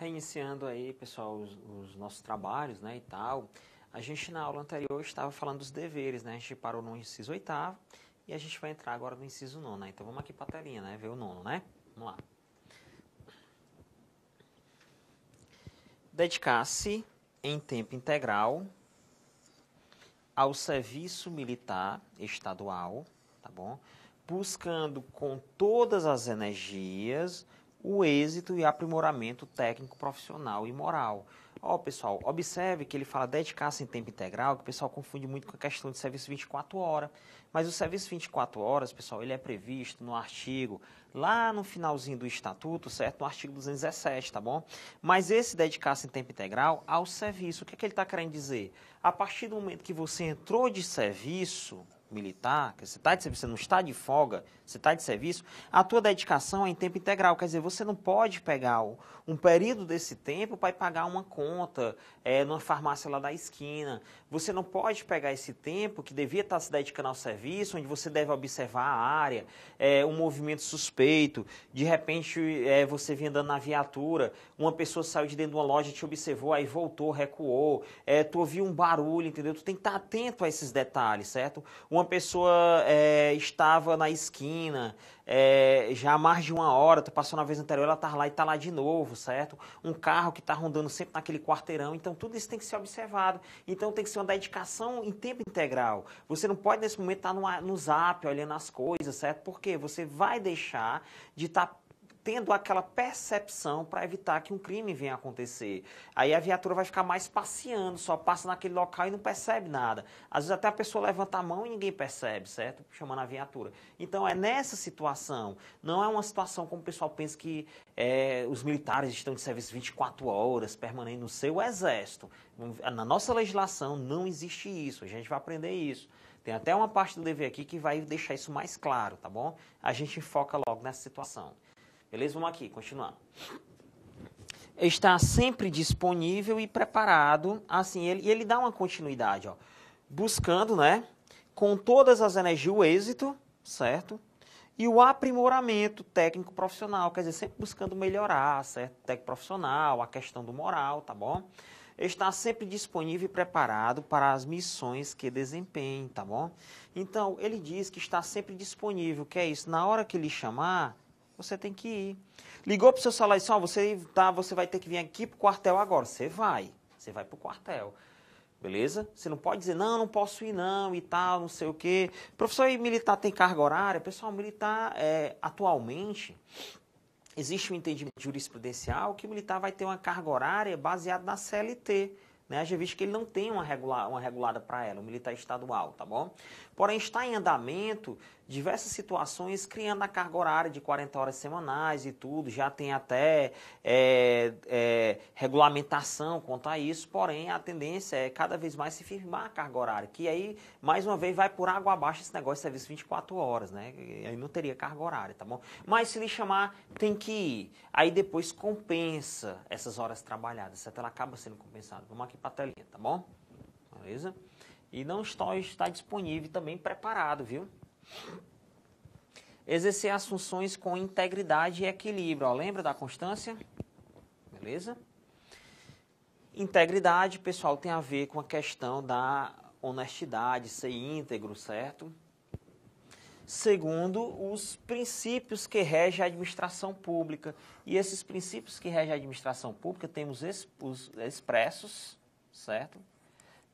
Reiniciando aí, pessoal, os nossos trabalhos, né, e tal. A gente, na aula anterior, estava falando dos deveres, né? A gente parou no inciso 8º e a gente vai entrar agora no inciso 9º, né? Então, vamos aqui para a telinha, né? Ver o 9º, né? Vamos lá. Dedicar-se em tempo integral ao serviço militar estadual, tá bom? Buscando com todas as energias o êxito e aprimoramento técnico, profissional e moral. Ó, pessoal, observe que ele fala dedicar-se em tempo integral, que o pessoal confunde muito com a questão de serviço 24 horas. Mas o serviço 24 horas, pessoal, ele é previsto no artigo, lá no finalzinho do estatuto, certo? No artigo 217, tá bom? Mas esse dedicar-se em tempo integral ao serviço, o que é que ele está querendo dizer? A partir do momento que você entrou de serviço militar, que você está de serviço, você não está de folga, você está de serviço, a tua dedicação é em tempo integral. Quer dizer, você não pode pegar um período desse tempo para pagar uma conta numa farmácia lá da esquina. Você não pode pegar esse tempo que devia estar se dedicando ao serviço, onde você deve observar a área, um movimento suspeito, de repente você vinha andando na viatura, uma pessoa saiu de dentro de uma loja, te observou, aí voltou, recuou, tu ouviu um barulho, entendeu? Tu tem que estar atento a esses detalhes, certo? Uma pessoa estava na esquina, já há mais de uma hora, tu passou na vez anterior, ela está lá e está lá de novo, certo? Um carro que está rondando sempre naquele quarteirão, então tudo isso tem que ser observado. Então tem que ser uma dedicação em tempo integral. Você não pode nesse momento estar no zap, olhando as coisas, certo? Porque você vai deixar de estar tendo aquela percepção para evitar que um crime venha a acontecer. Aí a viatura vai ficar mais passeando, só passa naquele local e não percebe nada. Às vezes até a pessoa levanta a mão e ninguém percebe, certo? Chamando a viatura. Então é nessa situação, não é uma situação como o pessoal pensa que os militares estão de serviço 24 horas, permanentes no seu exército. Na nossa legislação não existe isso, a gente vai aprender isso. Tem até uma parte do dever aqui que vai deixar isso mais claro, tá bom? A gente foca logo nessa situação. Beleza? Vamos aqui, continuando. Está sempre disponível e preparado, assim, ele dá uma continuidade, ó, buscando, né, com todas as energias o êxito, certo? E o aprimoramento técnico profissional, quer dizer, sempre buscando melhorar, certo? Técnico profissional, a questão do moral, tá bom? Está sempre disponível e preparado para as missões que desempenhe, tá bom? Então, ele diz que está sempre disponível, que é isso, na hora que ele chamar, você tem que ir. Ligou para o seu celular e disse, você vai ter que vir aqui para o quartel agora. Você vai para o quartel. Beleza? Você não pode dizer, não posso ir não e tal, não sei o quê. Professor, e militar tem carga horária? Pessoal, militar, atualmente, existe um entendimento jurisprudencial que o militar vai ter uma carga horária baseada na CLT. Né? Já visto que ele não tem uma regulada para ela, o militar estadual, tá bom? Porém, está em andamento diversas situações criando a carga horária de 40 horas semanais e tudo, já tem até regulamentação quanto a isso, porém a tendência é cada vez mais se firmar a carga horária, que aí, mais uma vez, vai por água abaixo esse negócio de serviço 24 horas, né? E aí não teria carga horária, tá bom? Mas se lhe chamar, tem que ir. Aí depois compensa essas horas trabalhadas, certo? Ela acaba sendo compensada. Vamos aqui para a telinha, tá bom? Beleza? E não está disponível e também preparado, viu? Exercer as funções com integridade e equilíbrio. Ó, lembra da constância? Beleza? Integridade, pessoal, tem a ver com a questão da honestidade, ser íntegro, certo? Segundo, os princípios que regem a administração pública. E esses princípios que regem a administração pública, temos os expressos, certo?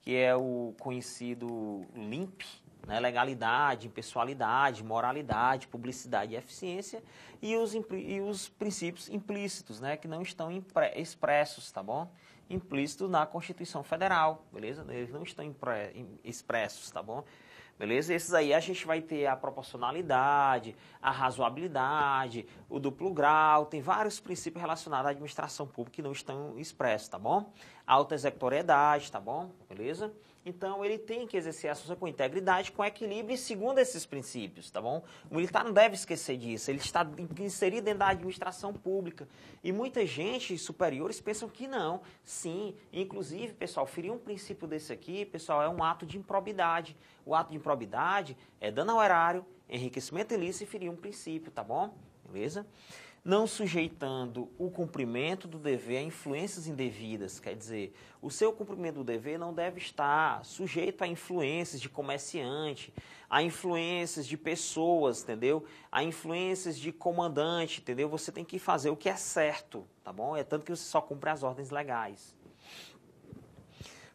Que é o conhecido LIMP, né? Legalidade, impessoalidade, moralidade, publicidade e eficiência, e os princípios implícitos, né? Que não estão expressos, tá bom? Implícitos na Constituição Federal, beleza? Eles não estão expressos, tá bom? Beleza? Esses aí a gente vai ter a proporcionalidade, a razoabilidade, o duplo grau, tem vários princípios relacionados à administração pública que não estão expressos, tá bom? A auto-executoriedade, tá bom? Beleza? Então, ele tem que exercer a função com integridade, com equilíbrio e segundo esses princípios, tá bom? O militar não deve esquecer disso, ele está inserido dentro da administração pública. E muita gente, superiores, pensam que não. Sim, inclusive, pessoal, ferir um princípio desse aqui, pessoal, é um ato de improbidade. O ato de improbidade é dano ao erário, enriquecimento ilícito e ferir um princípio, tá bom? Beleza? não sujeitando o cumprimento do dever a influências indevidas. Quer dizer, o seu cumprimento do dever não deve estar sujeito a influências de comerciante, a influências de pessoas, entendeu? A influências de comandante, entendeu? Você tem que fazer o que é certo, tá bom? É tanto que você só cumpre as ordens legais.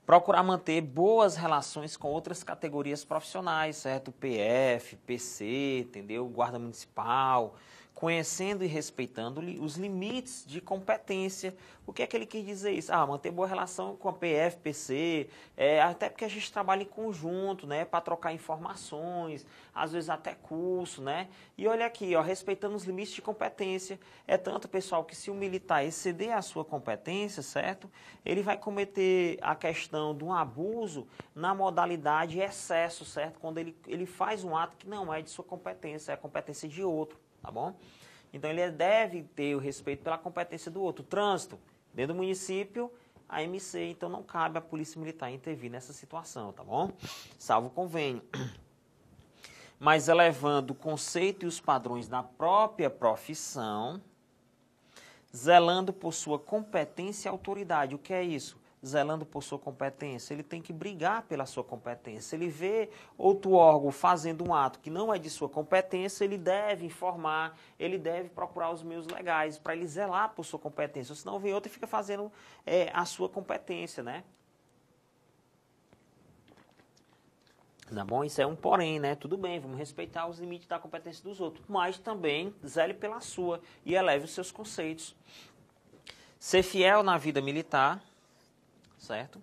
Procurar manter boas relações com outras categorias profissionais, certo? PF, PC, entendeu? Guarda Municipal, conhecendo e respeitando os limites de competência. O que é que ele quis dizer isso? Manter boa relação com a PF, PC, até porque a gente trabalha em conjunto, né, para trocar informações, às vezes até curso, né? E olha aqui, ó, respeitando os limites de competência. É tanto, pessoal, que se o militar exceder a sua competência, certo? Ele vai cometer a questão de um abuso na modalidade excesso, certo? Quando ele faz um ato que não é de sua competência, é a competência de outro. Tá bom? Então, ele deve ter o respeito pela competência do outro. Trânsito, dentro do município, a MC, então não cabe à Polícia Militar intervir nessa situação, tá bom? Salvo o convênio. Mas elevando o conceito e os padrões da própria profissão, zelando por sua competência e autoridade. O que é isso? Zelando por sua competência, ele tem que brigar pela sua competência. Ele vê outro órgão fazendo um ato que não é de sua competência, ele deve informar, ele deve procurar os meios legais para ele zelar por sua competência. Senão vem outro e fica fazendo a sua competência, né? Tá bom? Isso é um porém, né? Tudo bem, vamos respeitar os limites da competência dos outros, mas também zele pela sua e eleve os seus conceitos. Ser fiel na vida militar, certo?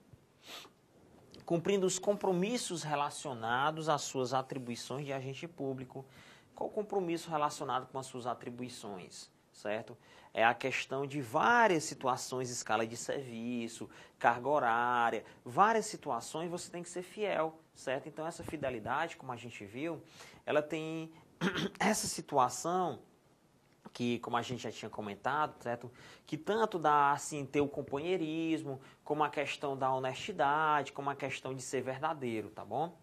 Cumprindo os compromissos relacionados às suas atribuições de agente público. Qual o compromisso relacionado com as suas atribuições, certo? É a questão de várias situações, escala de serviço, carga horária, várias situações você tem que ser fiel, certo? Então essa fidelidade, como a gente viu, ela tem essa situação que, como a gente já tinha comentado, certo? Que tanto dá, assim, ter o companheirismo, como a questão da honestidade, como a questão de ser verdadeiro, tá bom?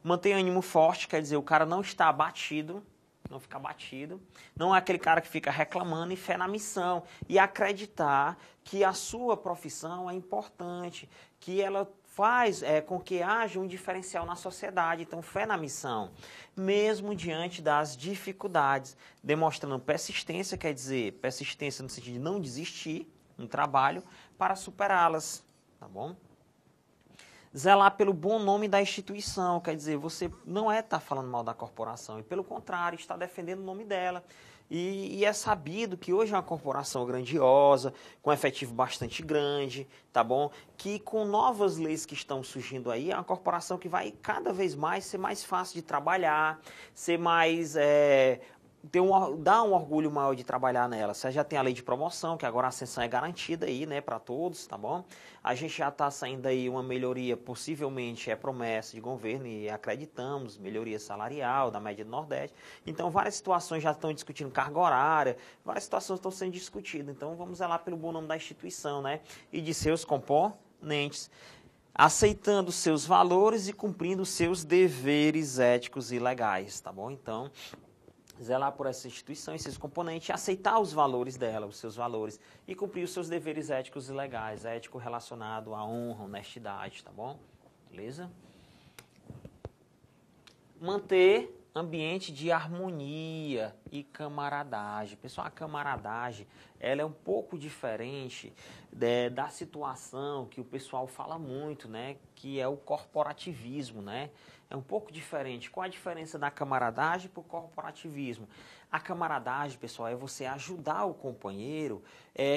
Manter ânimo forte, quer dizer, o cara não está abatido, não fica abatido, não é aquele cara que fica reclamando, e fé na missão, e acreditar que a sua profissão é importante, que ela faz com que haja um diferencial na sociedade. Então, fé na missão, mesmo diante das dificuldades, demonstrando persistência, quer dizer, persistência no sentido de não desistir no trabalho para superá-las, tá bom? Zelar pelo bom nome da instituição, quer dizer, você não está falando mal da corporação, e pelo contrário, está defendendo o nome dela. E é sabido que hoje é uma corporação grandiosa, com efetivo bastante grande, tá bom? Que com novas leis que estão surgindo aí, é uma corporação que vai cada vez mais ser mais fácil de trabalhar, ser mais... dá um orgulho maior de trabalhar nela. Você já tem a lei de promoção, que agora a ascensão é garantida aí, né, para todos, tá bom? A gente já está saindo aí uma melhoria, possivelmente é promessa de governo e acreditamos, melhoria salarial da média do Nordeste. Então, várias situações já estão discutindo carga horária, várias situações estão sendo discutidas. Então, vamos zelar pelo bom nome da instituição, né, e de seus componentes, aceitando seus valores e cumprindo seus deveres éticos e legais, tá bom? Então, zelar por essa instituição e seus componentes, aceitar os valores dela, os seus valores, e cumprir os seus deveres éticos e legais, ético relacionado à honra, honestidade, tá bom? Beleza? Manter ambiente de harmonia e camaradagem. Pessoal, a camaradagem, ela é um pouco diferente da situação que o pessoal fala muito, né? Que é o corporativismo, né? É um pouco diferente. Qual a diferença da camaradagem para o corporativismo? A camaradagem, pessoal, é você ajudar o companheiro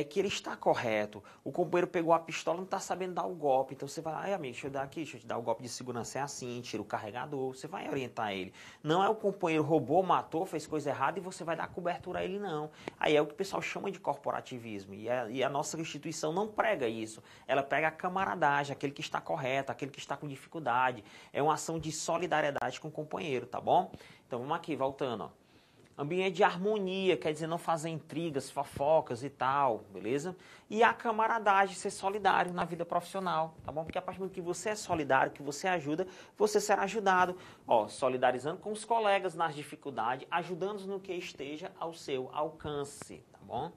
que ele está correto. O companheiro pegou a pistola e não está sabendo dar o golpe. Então você vai lá, amigo, deixa eu dar aqui, deixa eu te dar o golpe de segurança, é assim, tira o carregador. Você vai orientar ele. Não é o companheiro roubou, matou, fez coisa errada e você vai dar cobertura a ele, não. Aí é o que o pessoal chama de corporativismo. E a nossa instituição não prega isso. Ela prega a camaradagem, aquele que está correto, aquele que está com dificuldade. É uma ação de solidariedade com o companheiro, tá bom? Então vamos aqui, voltando, ó. Ambiente de harmonia, quer dizer, não fazer intrigas, fofocas e tal, beleza? E a camaradagem, ser solidário na vida profissional, tá bom? Porque a partir do que você é solidário, que você ajuda, você será ajudado. Ó, solidarizando com os colegas nas dificuldades, ajudando-os no que esteja ao seu alcance, tá bom?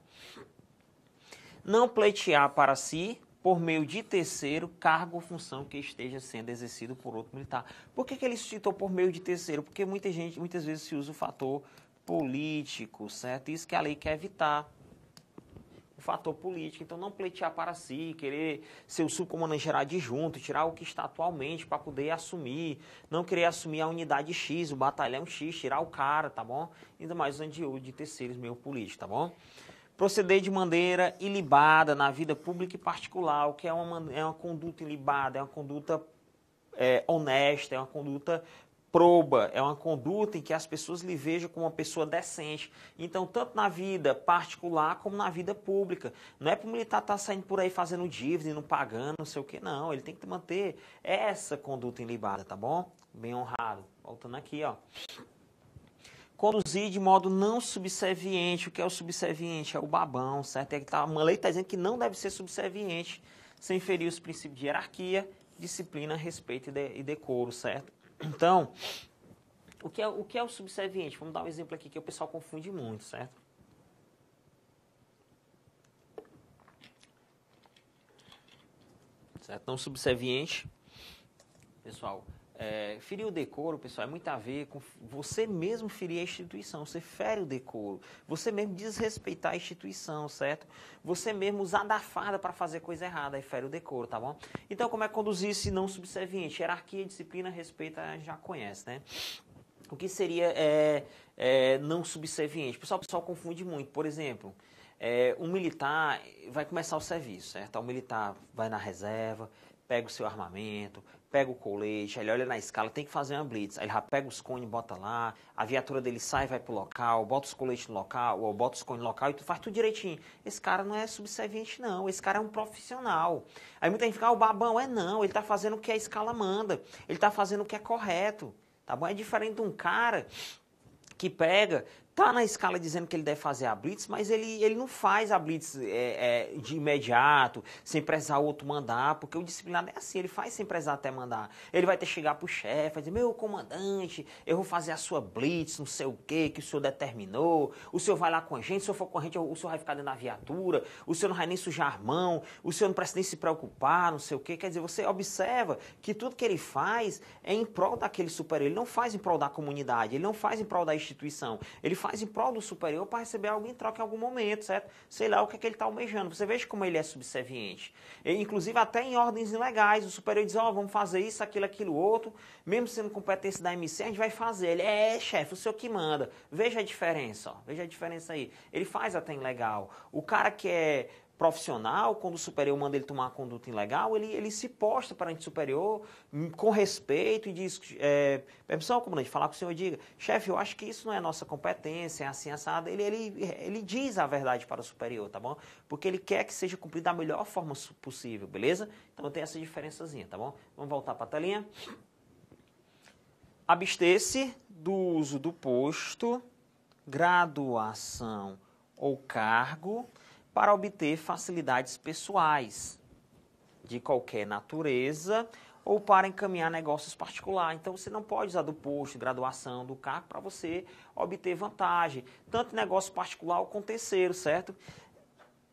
Não pleitear para si, por meio de terceiro, cargo ou função que esteja sendo exercido por outro militar. Por que ele citou por meio de terceiro? Porque muitas vezes se usa o fator político, certo? Isso que a lei quer evitar. O fator político. Então, não pleitear para si, querer ser o subcomandante geral adjunto, tirar o que está atualmente para poder assumir. Não querer assumir a unidade X, o batalhão X, tirar o cara, tá bom? Ainda mais usando de terceiros meio político, tá bom? Proceder de maneira ilibada na vida pública e particular, o que é uma conduta ilibada, é uma conduta honesta, é uma conduta proba, é uma conduta em que as pessoas lhe vejam como uma pessoa decente. Então, tanto na vida particular como na vida pública. Não é para o militar estar saindo por aí fazendo dívida e não pagando, não sei o que, não. Ele tem que manter essa conduta ilibada, tá bom? Bem honrado. Voltando aqui, ó. Conduzir de modo não subserviente. O que é o subserviente? É o babão, certo? Uma lei está dizendo que não deve ser subserviente, sem ferir os princípios de hierarquia, disciplina, respeito e decoro, certo? Então, o que é o subserviente? Vamos dar um exemplo aqui que o pessoal confunde muito, certo? Certo? Então, subserviente, pessoal... ferir o decoro, pessoal, é muito a ver com você mesmo ferir a instituição, você fere o decoro, você mesmo desrespeitar a instituição, certo? Você mesmo usar da farda para fazer coisa errada, aí fere o decoro, tá bom? Então, como é conduzir-se não subserviente? Hierarquia, disciplina, respeito, a gente já conhece, né? O que seria não subserviente? O pessoal confunde muito, por exemplo... um militar vai começar o serviço, certo? O militar vai na reserva, pega o seu armamento, pega o colete, ele olha na escala, tem que fazer uma blitz. Aí ele já pega os cones, bota lá, a viatura dele sai, vai pro local, bota os coletes no local, ou bota os cones no local e tu faz tudo direitinho. Esse cara não é subserviente, não. Esse cara é um profissional. Aí muita gente fica, o babão não, ele tá fazendo o que a escala manda, ele tá fazendo o que é correto, tá bom? É diferente de um cara que pega, tá na escala dizendo que ele deve fazer a blitz, mas ele não faz a blitz de imediato, sem precisar o outro mandar, porque o disciplinado é assim, ele faz sem precisar até mandar. Ele vai ter que chegar pro chefe, vai dizer, meu comandante, eu vou fazer a sua blitz, não sei o que o senhor determinou, o senhor vai lá com a gente, se eu for com a gente, o senhor vai ficar dentro da viatura, o senhor não vai nem sujar a mão, o senhor não precisa nem se preocupar, não sei o que. Quer dizer, você observa que tudo que ele faz é em prol daquele superior, ele não faz em prol da comunidade, ele não faz em prol da instituição, ele faz em prol do superior para receber algo em troca em algum momento, certo? Sei lá o que é que ele está almejando. Você veja como ele é subserviente. Inclusive, até em ordens ilegais, o superior diz, vamos fazer isso, aquilo, outro. Mesmo sendo competência da MC, a gente vai fazer. Ele chefe, o senhor que manda. Veja a diferença, ó. Veja a diferença aí. Ele faz até ilegal. O cara que é profissional, quando o superior manda ele tomar uma conduta ilegal, ele se posta perante o superior com respeito e diz, permissão, comandante, falar com o senhor e diga, chefe, eu acho que isso não é nossa competência, é assim, assado. Ele diz a verdade para o superior, tá bom? Porque ele quer que seja cumprido da melhor forma possível, beleza? Então tem essa diferençazinha, tá bom? Vamos voltar para a telinha. Abster-se do uso do posto, graduação ou cargo para obter facilidades pessoais de qualquer natureza ou para encaminhar negócios particulares. Então, você não pode usar do posto, graduação, do cargo para você obter vantagem, tanto em negócio particular como terceiro, certo?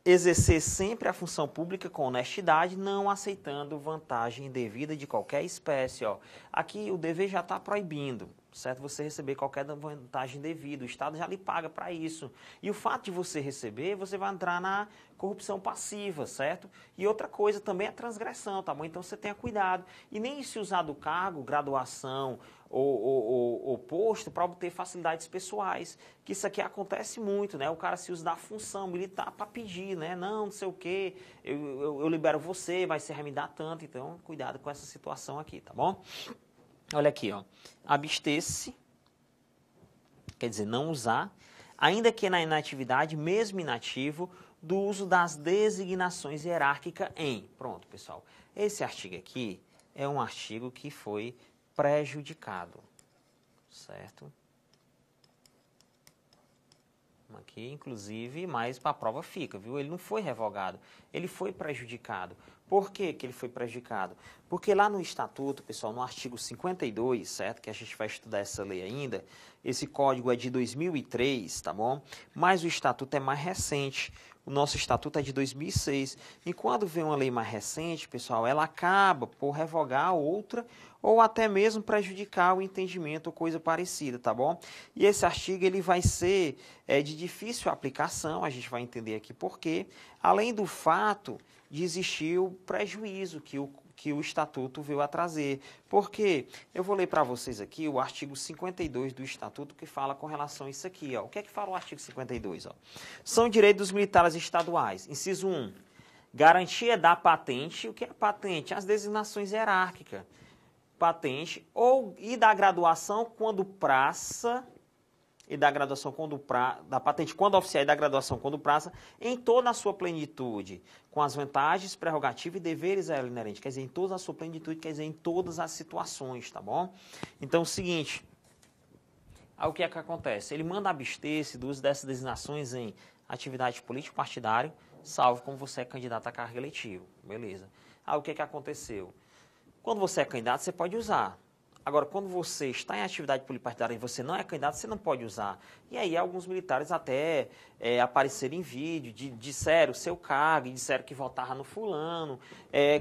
Exercer sempre a função pública com honestidade, não aceitando vantagem indevida de qualquer espécie. Ó. Aqui o dever já está proibindo, certo? Você receber qualquer vantagem indevida, o Estado já lhe paga para isso. E o fato de você receber, você vai entrar na corrupção passiva, certo? E outra coisa também é a transgressão, tá bom? Então você tenha cuidado. E nem se usar do cargo, graduação ou posto para obter facilidades pessoais. Que isso aqui acontece muito, né? O cara se usa da função militar para pedir, né? Não sei o quê, eu libero você, mas você vai me dar tanto. Então, cuidado com essa situação aqui, tá bom? Olha aqui, ó. Abster-se, quer dizer, não usar, ainda que na inatividade, mesmo inativo, do uso das designações hierárquicas em. Pronto, pessoal. Esse artigo aqui é um artigo que foi prejudicado, certo? Aqui, inclusive, mas para a prova fica, viu? Ele não foi revogado, ele foi prejudicado. Por que que ele foi prejudicado? Porque lá no Estatuto, pessoal, no artigo 52, certo? Que a gente vai estudar essa lei ainda, esse código é de 2003, tá bom? Mas o Estatuto é mais recente. O nosso Estatuto é de 2006. E quando vem uma lei mais recente, pessoal, ela acaba por revogar outra ou até mesmo prejudicar o entendimento ou coisa parecida, tá bom? E esse artigo ele vai ser de difícil aplicação, a gente vai entender aqui por quê, além do fato de existir o prejuízo que o Estatuto veio a trazer. Por quê? Eu vou ler para vocês aqui o artigo 52 do Estatuto que fala com relação a isso aqui. Ó. O que é que fala o artigo 52? Ó? São direitos dos militares estaduais. Inciso 1. Garantia da patente. O que é patente? As designações hierárquicas. Patente e da graduação quando praça e da graduação da patente quando oficial e da graduação quando praça em toda a sua plenitude, com as vantagens, prerrogativas e deveres a ela inerentes, quer dizer, em toda a sua plenitude, quer dizer, em todas as situações, tá bom? Então, é o seguinte, aí o que é que acontece? Ele manda abster-se do uso dessas designações em atividade político-partidária, salvo como você é candidato a cargo eletivo, beleza. Aí o que é que aconteceu? Quando você é candidato, você pode usar. Agora, quando você está em atividade político-partidária e você não é candidato, você não pode usar. E aí, alguns militares até apareceram em vídeo, disseram o seu cargo, e disseram que votava no fulano,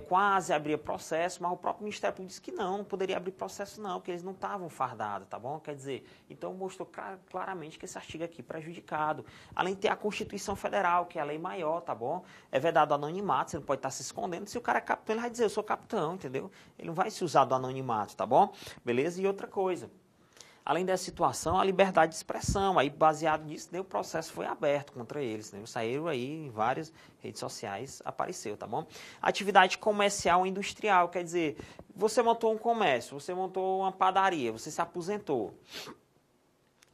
quase abria processo, mas o próprio Ministério Público disse que não poderia abrir processo não, porque eles não estavam fardados, tá bom? Quer dizer, então mostrou claramente que esse artigo aqui é prejudicado. Além de ter a Constituição Federal, que é a lei maior, tá bom? É vedado anonimato, você não pode estar se escondendo. Se o cara é capitão, ele vai dizer, eu sou capitão, entendeu? Ele não vai se usar do anonimato, tá bom? Beleza? E outra coisa, além dessa situação, a liberdade de expressão, aí baseado nisso, o processo foi aberto contra eles, né? Saíram aí em várias redes sociais, apareceu, tá bom? Atividade comercial e industrial, quer dizer, você montou um comércio, você montou uma padaria, você se aposentou,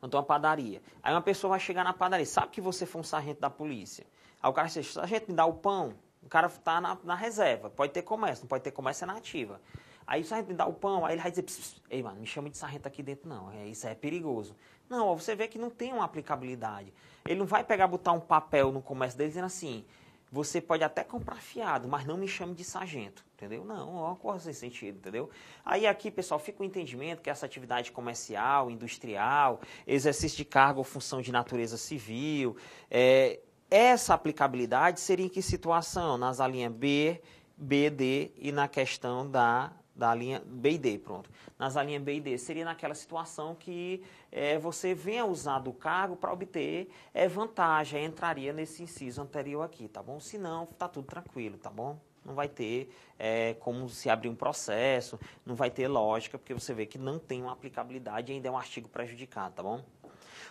montou uma padaria, aí uma pessoa vai chegar na padaria, sabe que você foi um sargento da polícia, aí o cara diz, sargento, me dá o pão, o cara está na reserva, pode ter comércio, não pode ter comércio, é na ativa. Aí o sargento me dá o pão, aí ele vai dizer, ei, mano, me chama de sargento aqui dentro não, isso é perigoso. Não, você vê que não tem uma aplicabilidade. Ele não vai pegar, botar um papel no comércio dele dizendo assim, você pode até comprar fiado, mas não me chame de sargento, entendeu? Não, é uma coisa sem sentido, entendeu? Aí aqui, pessoal, fica o entendimento que essa atividade comercial, industrial, exercício de cargo ou função de natureza civil, essa aplicabilidade seria em que situação? Nas alíneas B, D e na questão da linha B e D, pronto. Nas linhas B e D, seria naquela situação que você venha usar do cargo para obter vantagem, entraria nesse inciso anterior aqui, tá bom? Se não, tá tudo tranquilo, tá bom? Não vai ter como se abrir um processo, não vai ter lógica, porque você vê que não tem uma aplicabilidade e ainda é um artigo prejudicado, tá bom?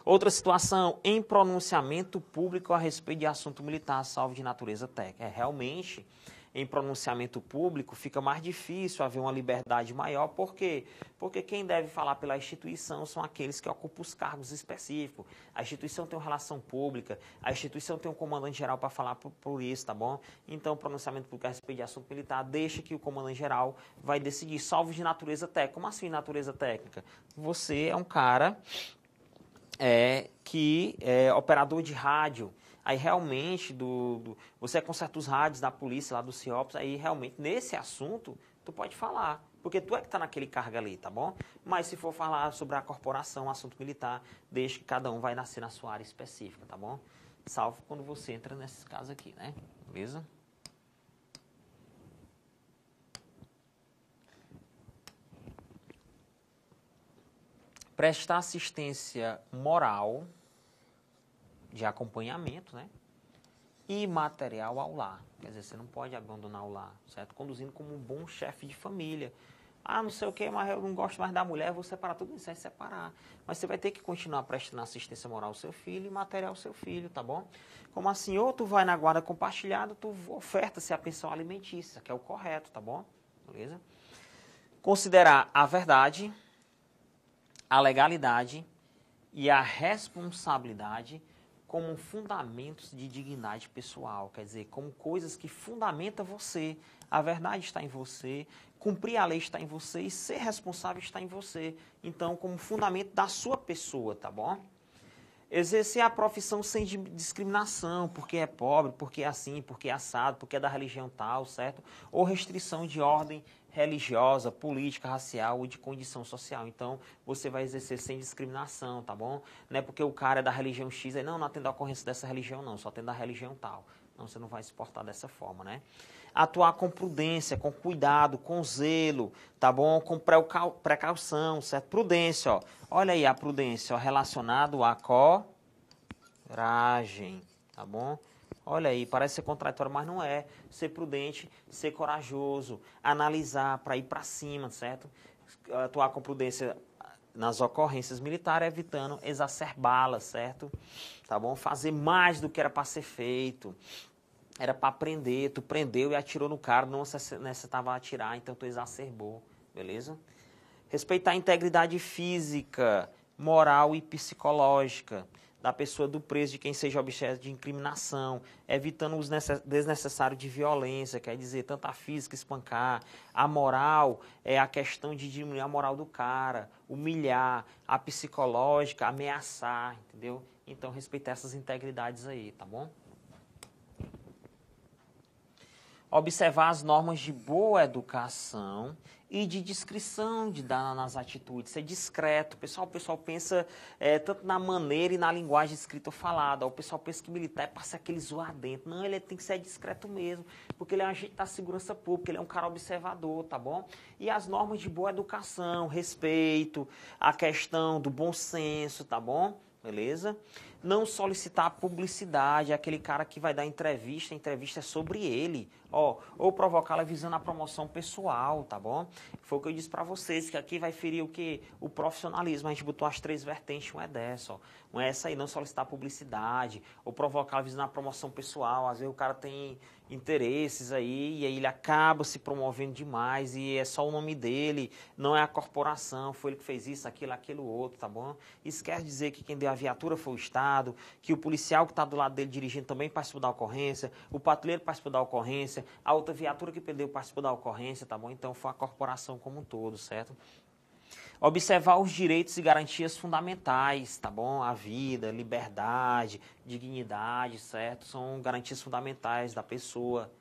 Outra situação, em pronunciamento público a respeito de assunto militar, salvo de natureza técnica. Realmente, em pronunciamento público, fica mais difícil haver uma liberdade maior. Por quê? Porque quem deve falar pela instituição são aqueles que ocupam os cargos específicos. A instituição tem uma relação pública, a instituição tem um comandante-geral para falar por isso, tá bom? Então, o pronunciamento público a respeito de assunto militar deixa que o comandante-geral vai decidir, salvo de natureza técnica. Como assim natureza técnica? Você é um cara que é operador de rádio. Aí realmente, você conserta os rádios da polícia lá do CIOPS, aí realmente nesse assunto tu pode falar, porque tu é que está naquele cargo ali, tá bom? Mas se for falar sobre a corporação, assunto militar, deixa que cada um vai nascer na sua área específica, tá bom? Salvo quando você entra nesses casos aqui, né? Beleza? Prestar assistência moral de acompanhamento, né? E material ao lar. Quer dizer, você não pode abandonar o lar, certo? Conduzindo como um bom chefe de família. Ah, não sei o que, mas eu não gosto mais da mulher, vou separar tudo isso, é separar. Mas você vai ter que continuar prestando assistência moral ao seu filho e material ao seu filho, tá bom? Como assim, ou tu vai na guarda compartilhada, tu oferta-se a pensão alimentícia, que é o correto, tá bom? Beleza? Considerar a verdade, a legalidade e a responsabilidade como fundamentos de dignidade pessoal, quer dizer, como coisas que fundamentam você. A verdade está em você, cumprir a lei está em você e ser responsável está em você. Então, como fundamento da sua pessoa, tá bom? Exercer a profissão sem discriminação, porque é pobre, porque é assim, porque é assado, porque é da religião tal, certo? Ou restrição de ordem religiosa, política, racial ou de condição social. Então, você vai exercer sem discriminação, tá bom? Não é porque o cara é da religião X, aí não atendo a ocorrência dessa religião não, só atendo a religião tal. Não, você não vai se portar dessa forma, né? Atuar com prudência, com cuidado, com zelo, tá bom? Com precaução, certo? Prudência, ó. Olha aí a prudência, ó, relacionado à coragem, tá bom? Olha aí, parece ser contraditório, mas não é. Ser prudente, ser corajoso, analisar para ir para cima, certo? Atuar com prudência nas ocorrências militares, evitando exacerbá-las, certo? Tá bom? Fazer mais do que era para ser feito. Era para prender, tu prendeu e atirou no cara, não necessitava atirar, então tu exacerbou, beleza? Respeitar a integridade física, moral e psicológica da pessoa, do preso, de quem seja objeto de incriminação, evitando o uso desnecessário de violência, quer dizer, tanto a física, espancar, a moral é a questão de diminuir a moral do cara, humilhar, a psicológica, ameaçar, entendeu? Então, respeitar essas integridades aí, tá bom? Observar as normas de boa educação e de discrição nas atitudes, ser discreto. O pessoal pensa tanto na maneira e na linguagem escrita ou falada. O pessoal pensa que militar é para ser aquele zoadento. Não, ele tem que ser discreto mesmo, porque ele é um agente da segurança pública, ele é um cara observador, tá bom? E as normas de boa educação, respeito, a questão do bom senso, tá bom? Beleza? Não solicitar publicidade, aquele cara que vai dar entrevista, a entrevista é sobre ele, ó, ou provocá-la visando a promoção pessoal, tá bom? Foi o que eu disse para vocês, que aqui vai ferir o quê? O profissionalismo, a gente botou as 3 vertentes, uma é dessa, ó. Uma é essa aí, não solicitar publicidade, ou provocá-la visando a promoção pessoal, às vezes o cara tem interesses aí, e aí ele acaba se promovendo demais, e é só o nome dele, não é a corporação, foi ele que fez isso, aquilo outro, tá bom? Isso quer dizer que quem deu a viatura foi o Estado, que o policial que está do lado dele dirigindo também participou da ocorrência, o patrulheiro participou da ocorrência, a outra viatura que prendeu participou da ocorrência, tá bom? Então foi a corporação como um todo, certo? Observar os direitos e garantias fundamentais, tá bom? A vida, liberdade, dignidade, certo? São garantias fundamentais da pessoa.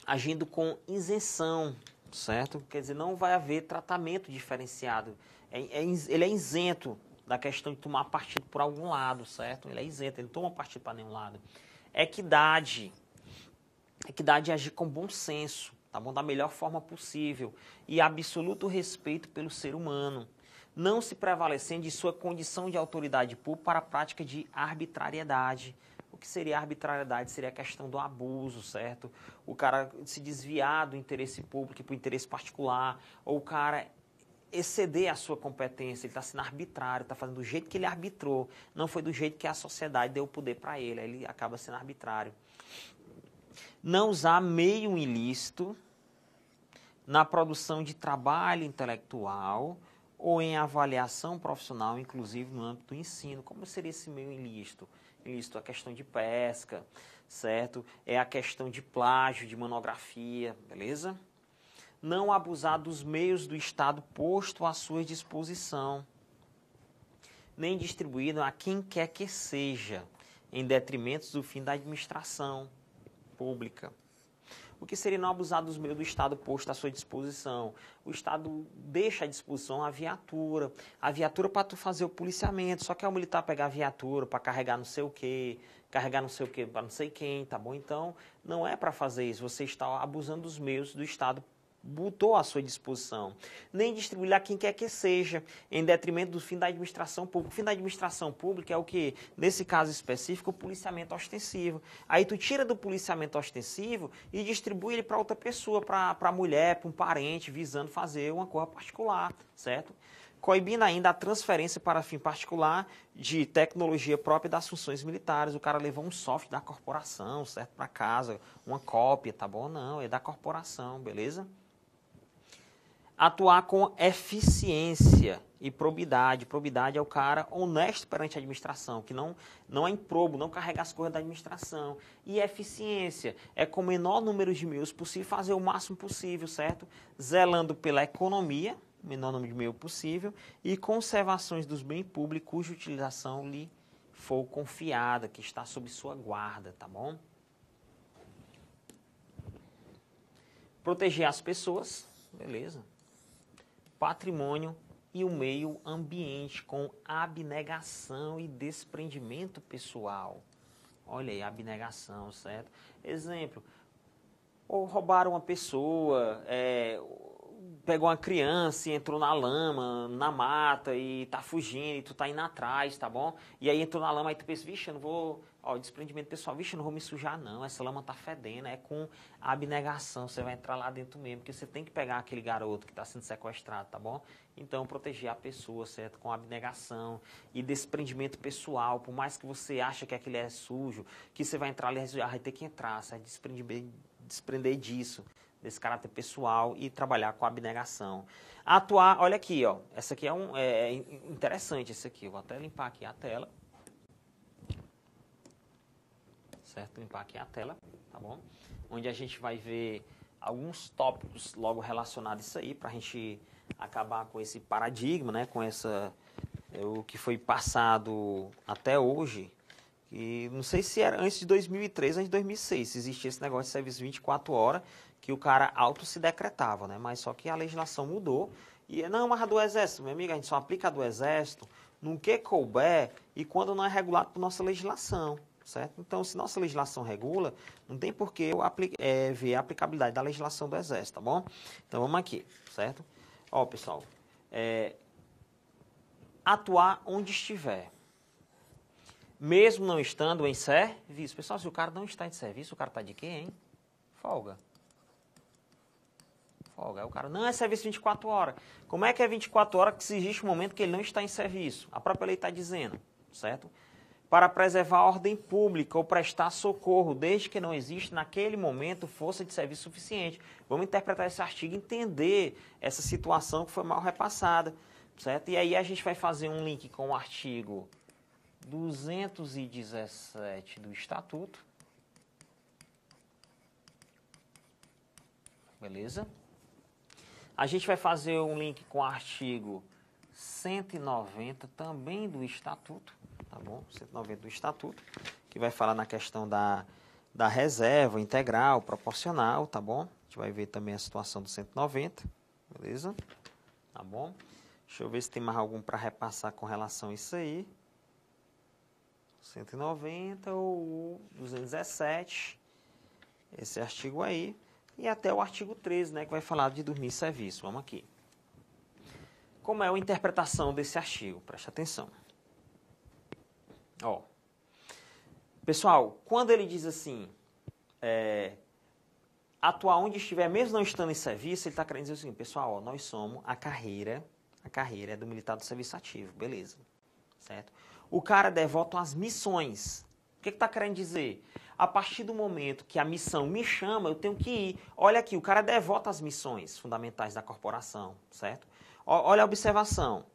Agindo com isenção, certo? Quer dizer, não vai haver tratamento diferenciado. Ele é isento da questão de tomar partido por algum lado, certo? Ele é isento, ele não toma partido para nenhum lado. Equidade. Equidade é agir com bom senso, tá bom? Da melhor forma possível. E absoluto respeito pelo ser humano. Não se prevalecendo de sua condição de autoridade pública para a prática de arbitrariedade. O que seria arbitrariedade? Seria a questão do abuso, certo? O cara se desviar do interesse público para o interesse particular, ou o cara exceder a sua competência, ele está sendo arbitrário, está fazendo do jeito que ele arbitrou, não foi do jeito que a sociedade deu o poder para ele, aí ele acaba sendo arbitrário. Não usar meio ilícito na produção de trabalho intelectual ou em avaliação profissional, inclusive no âmbito do ensino. Como seria esse meio ilícito? Ilícito é a questão de pesca, certo? É a questão de plágio, de monografia, beleza? Não abusar dos meios do Estado posto à sua disposição, nem distribuído a quem quer que seja, em detrimento do fim da administração pública. O que seria não abusar dos meios do Estado posto à sua disposição? O Estado deixa à disposição a viatura para tu fazer o policiamento, só que é o militar pegar a viatura para carregar não sei o quê, carregar não sei o quê para não sei quem, tá bom? Então, não é para fazer isso, você está abusando dos meios do Estado botou à sua disposição, nem distribuir a quem quer que seja, em detrimento do fim da administração pública. O fim da administração pública é o que, nesse caso específico, o policiamento ostensivo. Aí tu tira do policiamento ostensivo e distribui ele para outra pessoa, para mulher, para um parente, visando fazer uma coisa particular, certo? Coibindo ainda a transferência para fim particular de tecnologia própria das funções militares. O cara levou um software da corporação, certo? Para casa, uma cópia, tá bom? Não, é da corporação, beleza? Atuar com eficiência e probidade. Probidade é o cara honesto perante a administração, que não é improbo, não carrega as coisas da administração. E eficiência é com o menor número de meios possível fazer o máximo possível, certo? Zelando pela economia, o menor número de e-mail possível, e conservações dos bens públicos cuja utilização lhe for confiada, que está sob sua guarda, tá bom? Proteger as pessoas, beleza. Patrimônio e o meio ambiente com abnegação e desprendimento pessoal. Olha aí, abnegação, certo? Exemplo, ou roubaram uma pessoa, pegou uma criança e entrou na lama, na mata e tá fugindo e tu tá indo atrás, tá bom? E aí entrou na lama, aí tu pensa, vixe, eu não vou, ó, desprendimento pessoal, vixe, eu não vou me sujar não, essa lama tá fedendo, é com abnegação, você vai entrar lá dentro mesmo, porque você tem que pegar aquele garoto que tá sendo sequestrado, tá bom? Então, proteger a pessoa, certo? Com abnegação e desprendimento pessoal, por mais que você ache que aquele é sujo, que você vai entrar ali, vai ter que entrar, certo? Desprender disso, desse caráter pessoal e trabalhar com a abnegação. Atuar, olha aqui, ó, essa aqui é interessante, esse aqui, eu vou até limpar aqui a tela. Certo? Limpar aqui a tela, tá bom? Onde a gente vai ver alguns tópicos logo relacionados a isso aí, para a gente acabar com esse paradigma, né? Com o que foi passado até hoje. E não sei se era antes de 2003, antes de 2006, se existia esse negócio de serviço 24 horas, que o cara auto se decretava, né? Mas só que a legislação mudou. E não, mas a do Exército, meu amigo, a gente só aplica a do Exército no que couber e quando não é regulado por nossa legislação, certo? Então, se nossa legislação regula, não tem por que eu ver a aplicabilidade da legislação do Exército, tá bom? Então, vamos aqui, certo? Ó, pessoal, atuar onde estiver. Mesmo não estando em serviço. Pessoal, se o cara não está em serviço, o cara está de quê, hein? Folga. Folga. Aí o cara, não é serviço 24 horas. Como é que é 24 horas se existe um momento que ele não está em serviço? A própria lei está dizendo, certo? Para preservar a ordem pública ou prestar socorro, desde que não existe naquele momento força de serviço suficiente. Vamos interpretar esse artigo e entender essa situação que foi mal repassada, certo? E aí a gente vai fazer um link com o artigo 217 do Estatuto. Beleza? A gente vai fazer um link com o artigo 190 também do Estatuto, tá bom? 190 do Estatuto, que vai falar na questão da reserva integral, proporcional, tá bom? A gente vai ver também a situação do 190, beleza? Tá bom? Deixa eu ver se tem mais algum para repassar com relação a isso aí. 190 ou 217, esse artigo aí, e até o artigo 13, né, que vai falar de dormir em serviço. Vamos aqui. Como é a interpretação desse artigo? Preste atenção. Ó, pessoal, quando ele diz assim, atuar onde estiver, mesmo não estando em serviço, ele está querendo dizer assim, pessoal, ó, nós somos a carreira é do militar do serviço ativo, beleza, certo? O cara é devoto às missões. O que está querendo dizer? A partir do momento que a missão me chama, eu tenho que ir. Olha aqui, o cara é devoto às missões fundamentais da corporação, certo? Olha a observação.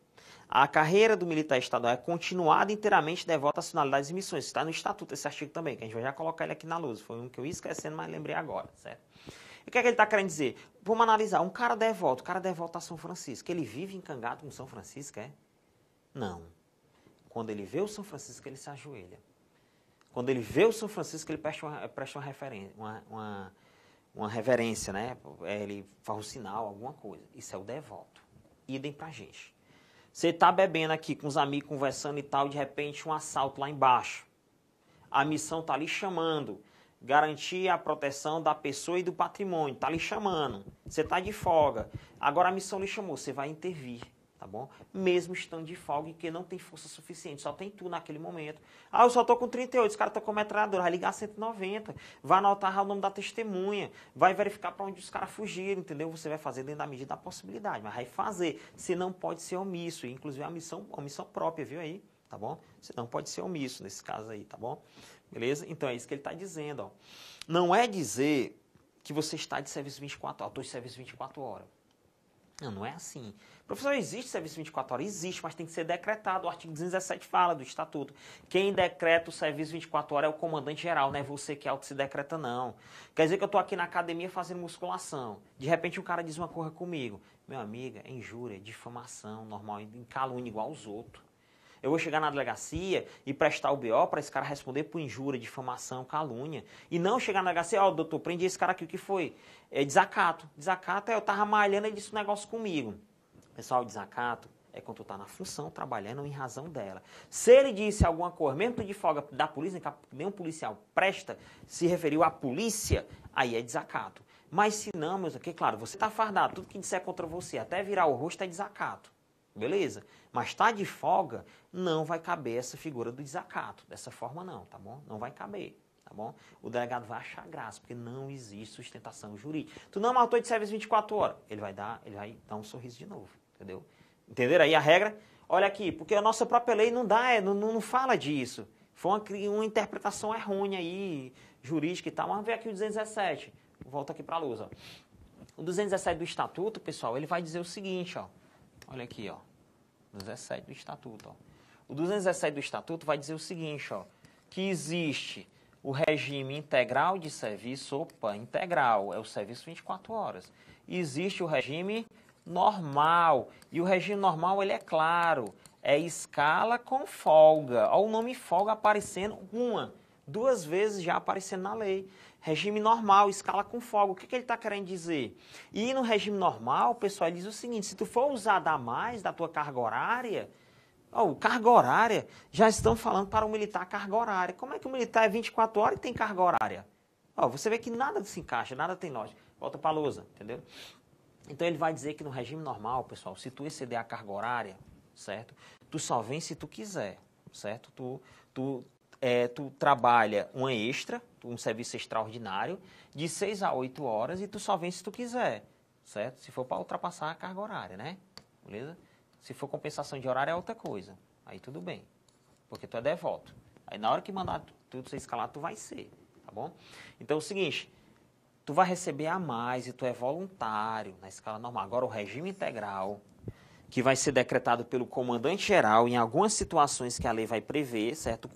A carreira do militar estadual é continuada inteiramente devota às finalidades e missões. Está no Estatuto esse artigo também, que a gente vai já colocar ele aqui na luz. Foi um que eu ia esquecendo, mas lembrei agora, certo? E o que é que ele está querendo dizer? Vamos analisar. Um cara devoto a São Francisco. Ele vive encangado com São Francisco, é? Não. Quando ele vê o São Francisco, ele se ajoelha. Quando ele vê o São Francisco, ele presta uma reverência, né? Ele faz um sinal, alguma coisa. Isso é o devoto. Idem pra gente. Você está bebendo aqui com os amigos, conversando e tal, de repente um assalto lá embaixo. A missão está lhe chamando. Garantir a proteção da pessoa e do patrimônio. Está lhe chamando. Você está de folga. Agora a missão lhe chamou. Você vai intervir. Tá bom? Mesmo estando de folga e que não tem força suficiente, só tem tu naquele momento. Ah, eu só tô com 38, os caras estão com metralhadora, vai ligar 190, vai anotar o nome da testemunha, vai verificar para onde os caras fugiram, entendeu? Você vai fazer dentro da medida da possibilidade, mas vai fazer, se não pode ser omisso, inclusive a missão própria, viu aí? Tá bom? Você não pode ser omisso nesse caso aí, tá bom? Beleza? Então é isso que ele está dizendo, ó. Não é dizer que você está de serviço 24 horas, estou de serviço 24 horas. Não, não é assim. Professor, existe serviço 24 horas? Existe, mas tem que ser decretado. O artigo 217 fala do Estatuto. Quem decreta o serviço 24 horas é o comandante geral, não é você que auto se decreta, não. Quer dizer que eu estou aqui na academia fazendo musculação. De repente um cara diz uma coisa comigo. Meu amigo, é injúria, difamação, normal, calúnia igual aos outros. Eu vou chegar na delegacia e prestar o BO para esse cara responder por injúria, difamação, calúnia. E não chegar na delegacia, ó, doutor, prendi esse cara aqui, o que foi? É desacato. Desacato é eu tava malhando e ele disse um negócio comigo. Pessoal, desacato é quando tu tá na função, trabalhando em razão dela. Se ele disse alguma coisa, mesmo de folga da polícia, nenhum policial presta, se referiu à polícia, aí é desacato. Mas se não, meus aqui, claro, você tá fardado, tudo que disser contra você, até virar o rosto é desacato. Beleza? Mas tá de folga, não vai caber essa figura do desacato. Dessa forma não, tá bom? Não vai caber, tá bom? O delegado vai achar graça, porque não existe sustentação jurídica. Tu não matou de serviço 24 horas. Ele vai dar um sorriso de novo, entendeu? Entenderam aí a regra? Olha aqui, porque a nossa própria lei não dá, não fala disso. Foi uma interpretação errônea aí, jurídica e tal. Mas vamos ver aqui o 217. Volta aqui para a luz, ó. O 217 do Estatuto, pessoal, ele vai dizer o seguinte, ó. Olha aqui, ó, 217 do Estatuto. Ó. O 217 do Estatuto vai dizer o seguinte, ó, que existe o regime integral de serviço, integral, é o serviço 24 horas. E existe o regime normal, e o regime normal, ele é claro, é escala com folga. Olha o nome folga aparecendo duas vezes já aparecendo na lei. Regime normal, escala com folga. O que ele está querendo dizer? E no regime normal, pessoal, ele diz o seguinte, se tu for usar a mais da tua carga horária, carga horária, já estão falando para o militar carga horária. Como é que o militar é 24 horas e tem carga horária? Você vê que nada se encaixa, nada tem lógica. Volta para a lousa, entendeu? Então ele vai dizer que no regime normal, pessoal, se tu exceder a carga horária, certo? Tu só vem se tu quiser, certo? Tu trabalha uma extra, um serviço extraordinário, de 6 a 8 horas e tu só vem se tu quiser, certo? Se for para ultrapassar a carga horária, né? Beleza? Se for compensação de horário é outra coisa. Aí tudo bem, porque tu é devoto. Aí na hora que mandar tudo ser escalado, tu vai ser, tá bom? Então é o seguinte, tu vai receber a mais e tu é voluntário na escala normal. Agora o regime integral, que vai ser decretado pelo comandante-geral em algumas situações que a lei vai prever, certo?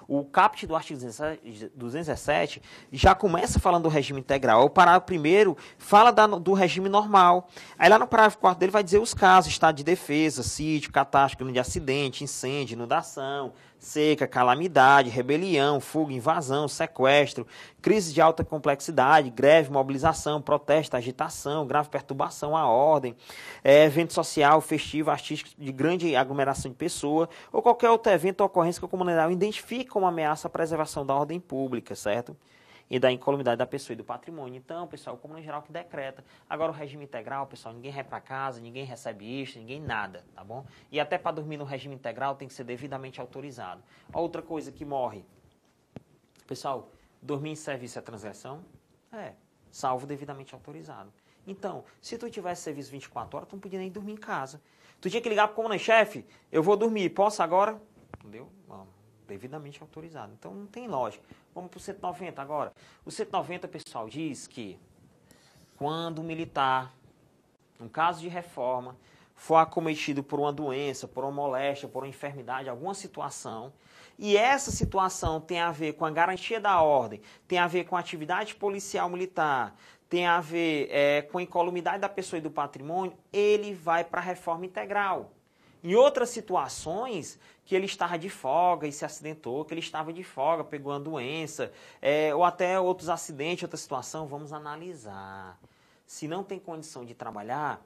O caput do artigo 217 já começa falando do regime integral. O parágrafo primeiro fala do regime normal. Aí lá no parágrafo 4 dele vai dizer os casos, estado de defesa, sítio, catástrofe de acidente, incêndio, inundação, seca, calamidade, rebelião, fuga, invasão, sequestro, crise de alta complexidade, greve, mobilização, protesto, agitação, grave perturbação à ordem, evento social, festivo, artístico de grande aglomeração de pessoas, ou qualquer outro evento ou ocorrência que a comunidade identifique como ameaça à preservação da ordem pública, certo? E da incolumidade da pessoa e do patrimônio. Então, pessoal, o comando geral que decreta. Agora, o regime integral, pessoal, ninguém vai para casa, ninguém recebe isso, ninguém nada, tá bom? E até para dormir no regime integral tem que ser devidamente autorizado. Outra coisa que morre. Pessoal, dormir em serviço é transgressão? Salvo devidamente autorizado. Então, se tu tivesse serviço 24 horas, tu não podia nem dormir em casa. Tu tinha que ligar para o comandante, chefe, eu vou dormir, posso agora? Entendeu? Devidamente autorizado. Então, não tem lógica. Vamos para o 190 agora. O 190, pessoal, diz que quando o militar, num caso de reforma, for acometido por uma doença, por uma moléstia, por uma enfermidade, alguma situação, e essa situação tem a ver com a garantia da ordem, tem a ver com a atividade policial militar, tem a ver com a incolumidade da pessoa e do patrimônio, ele vai para a reforma integral. Em outras situações, que ele estava de folga e se acidentou, que ele estava de folga, pegou uma doença, ou até outros acidentes, outra situação, vamos analisar. Se não tem condição de trabalhar,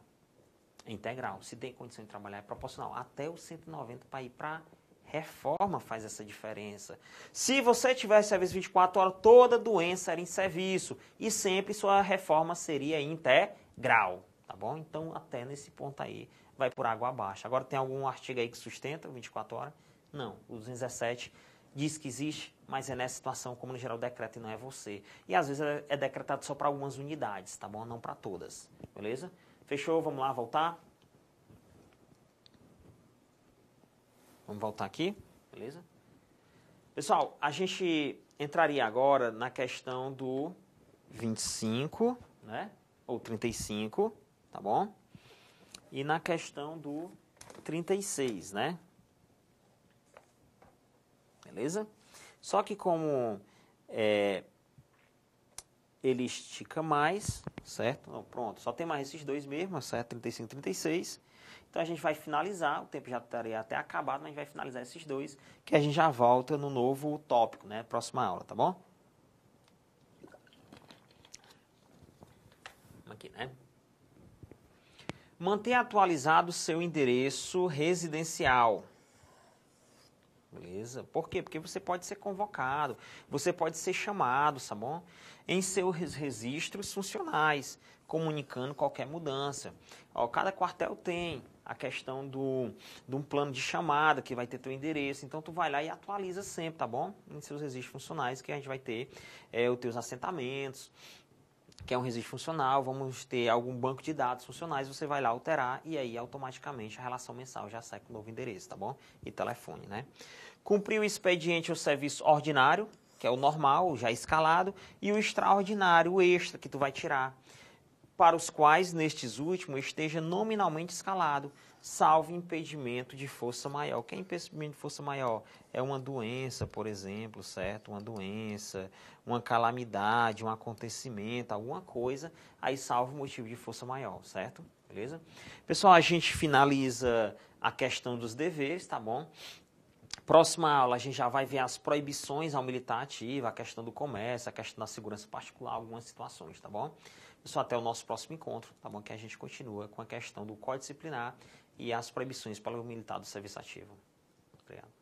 é integral. Se tem condição de trabalhar, é proporcional. Até o 190 para ir para reforma faz essa diferença. Se você tivesse serviço 24 horas, toda doença era em serviço e sempre sua reforma seria integral, tá bom? Então, até nesse ponto aí, vai por água abaixo. Agora, tem algum artigo aí que sustenta 24 horas? Não. O 217 diz que existe, mas é nessa situação, como no geral decreta e não é você. E às vezes é decretado só para algumas unidades, tá bom? Não para todas, beleza? Fechou? Vamos lá, voltar? Vamos voltar aqui, beleza? Pessoal, a gente entraria agora na questão do 25, né? Ou 35, tá bom? e na questão do 36, né? Beleza? Só que como ele estica mais, certo? Não, pronto, só tem mais esses dois mesmo, certo? 35 e 36. Então a gente vai finalizar, o tempo já estaria até acabado, mas a gente vai finalizar esses dois, que a gente já volta no novo tópico, né? Próxima aula, tá bom? Aqui, né? Manter atualizado seu endereço residencial. Beleza? Por quê? Porque você pode ser convocado, você pode ser chamado, tá bom? Em seus registros funcionais, comunicando qualquer mudança. Ó, cada quartel tem a questão de um plano de chamada que vai ter teu endereço. Então, tu vai lá e atualiza sempre, tá bom? Em seus registros funcionais, que a gente vai ter os teus assentamentos, que é um registro funcional, vamos ter algum banco de dados funcionais, você vai lá alterar e aí automaticamente a relação mensal já sai com o novo endereço, tá bom? E telefone, né? Cumprir o expediente ou serviço ordinário, que é o normal, já escalado, e o extraordinário, o extra que tu vai tirar, para os quais, nestes últimos, esteja nominalmente escalado, salvo impedimento de força maior. O que é impedimento de força maior? É uma doença, por exemplo, certo? Uma doença, uma calamidade, um acontecimento, alguma coisa, aí salvo motivo de força maior, certo? Beleza? Pessoal, a gente finaliza a questão dos deveres, tá bom? Próxima aula a gente já vai ver as proibições ao militar ativo, a questão do comércio, a questão da segurança particular, algumas situações, tá bom? Pessoal, até o nosso próximo encontro, tá bom? Que a gente continua com a questão do Código Disciplinar e as proibições para o militar do serviço ativo. Obrigado.